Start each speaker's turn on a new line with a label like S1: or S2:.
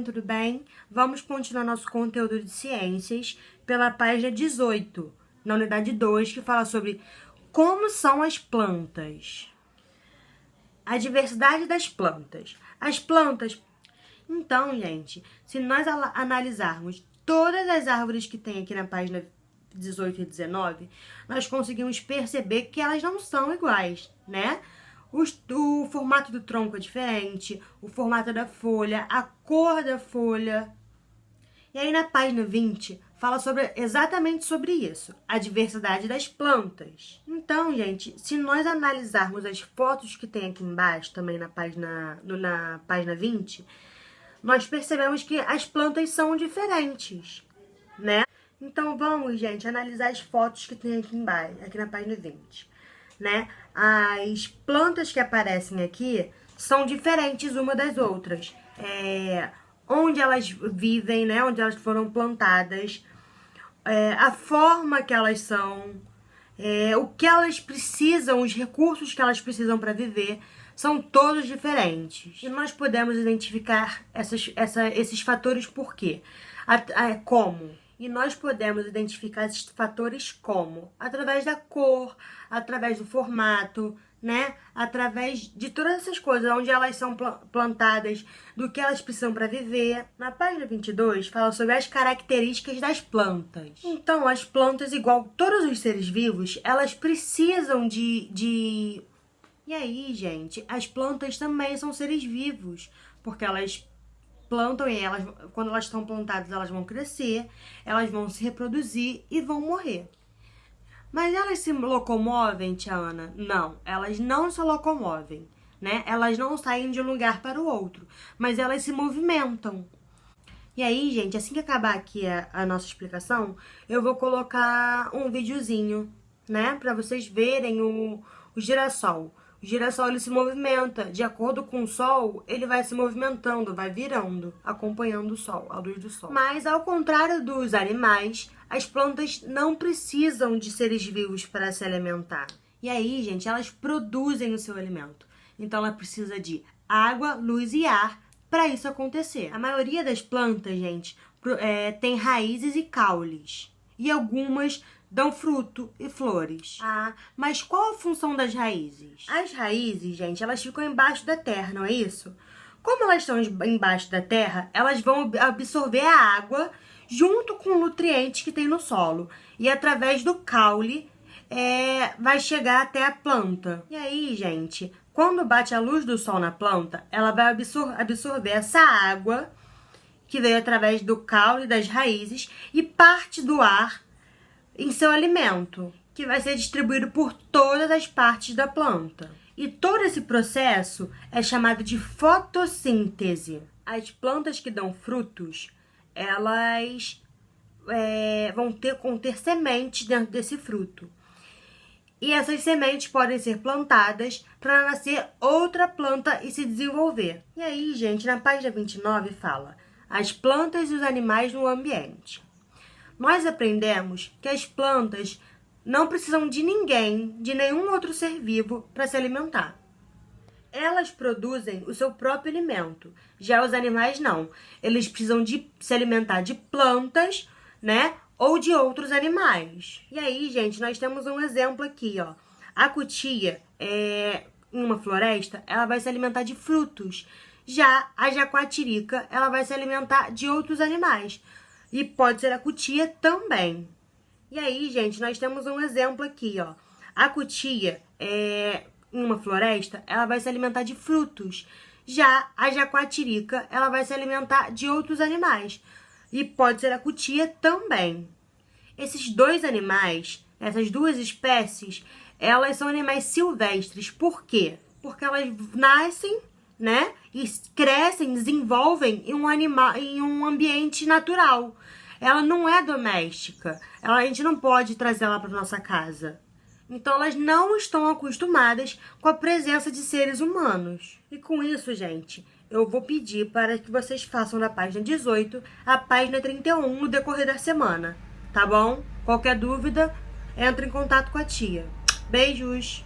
S1: tudo bem? Vamos continuar nosso conteúdo de ciências pela página 18, na unidade 2, que fala sobre como são as plantas. A diversidade das plantas. As plantas... Então, gente, se nós analisarmos todas as árvores que tem aqui na página 18 e 19, nós conseguimos perceber que elas não são iguais, né? O formato do tronco é diferente, o formato da folha, a cor da folha. E aí na página 20 fala exatamente sobre isso, a diversidade das plantas. Então, gente, se nós analisarmos as fotos que tem aqui embaixo, também na página 20, nós percebemos que as plantas são diferentes, né? Então vamos, gente, analisar as fotos que tem aqui embaixo, aqui na página 20. Né? As plantas que aparecem aqui são diferentes uma das outras. Onde elas vivem, né? Onde elas foram plantadas, a forma que elas são, o que elas precisam, os recursos que elas precisam para viver, são todos diferentes. E nós podemos identificar esses fatores por quê? Como? E nós podemos identificar esses fatores como? Através da cor, através do formato, né? Através de todas essas coisas, onde elas são plantadas, do que elas precisam para viver. Na página 22, fala sobre as características das plantas. Então, as plantas, igual todos os seres vivos, elas precisam de... E aí, gente, as plantas também são seres vivos, porque elas plantam e quando elas estão plantadas, elas vão crescer, elas vão se reproduzir e vão morrer. Mas elas se locomovem, tia Ana? Não, elas não se locomovem, né? Elas não saem de um lugar para o outro, mas elas se movimentam. E aí, gente, assim que acabar aqui a nossa explicação, eu vou colocar um videozinho, né? Para vocês verem o girassol. O girassol, ele se movimenta, de acordo com o sol, ele vai se movimentando, vai virando, acompanhando o sol, a luz do sol. Mas, ao contrário dos animais, as plantas não precisam de seres vivos para se alimentar. E aí, gente, elas produzem o seu alimento. Então, ela precisa de água, luz e ar para isso acontecer. A maioria das plantas, gente, tem raízes e caules. E algumas dão fruto e flores. Mas qual a função das raízes? As raízes, gente, elas ficam embaixo da terra, não é isso? Como elas estão embaixo da terra, elas vão absorver a água junto com o nutriente que tem no solo. E através do caule, vai chegar até a planta. E aí, gente, quando bate a luz do sol na planta, ela vai absorver essa água que veio através do caule das raízes e parte do ar em seu alimento, que vai ser distribuído por todas as partes da planta. E todo esse processo é chamado de fotossíntese. As plantas que dão frutos, elas vão ter sementes dentro desse fruto. E essas sementes podem ser plantadas para nascer outra planta e se desenvolver. E aí, gente, na página 29 fala as plantas e os animais no ambiente. Nós aprendemos que as plantas não precisam de ninguém, de nenhum outro ser vivo para se alimentar. Elas produzem o seu próprio alimento. Já os animais não. Eles precisam de se alimentar de plantas, né? Ou de outros animais. E aí, gente, nós temos um exemplo aqui, ó. A cutia, em uma floresta, ela vai se alimentar de frutos. Já a jaguatirica, ela vai se alimentar de outros animais. E pode ser a cutia também. E aí, gente, nós temos um exemplo aqui, ó. A cutia, em uma floresta, ela vai se alimentar de frutos. Já a jaguatirica, ela vai se alimentar de outros animais. E pode ser a cutia também. Esses dois animais, essas duas espécies, elas são animais silvestres. Por quê? Porque elas nascem, né? E crescem, desenvolvem em um ambiente natural. Ela não é doméstica. A gente não pode trazer ela para nossa casa. Então, elas não estão acostumadas com a presença de seres humanos. E com isso, gente, eu vou pedir para que vocês façam da página 18 a página 31 no decorrer da semana. Tá bom? Qualquer dúvida, entre em contato com a tia. Beijos!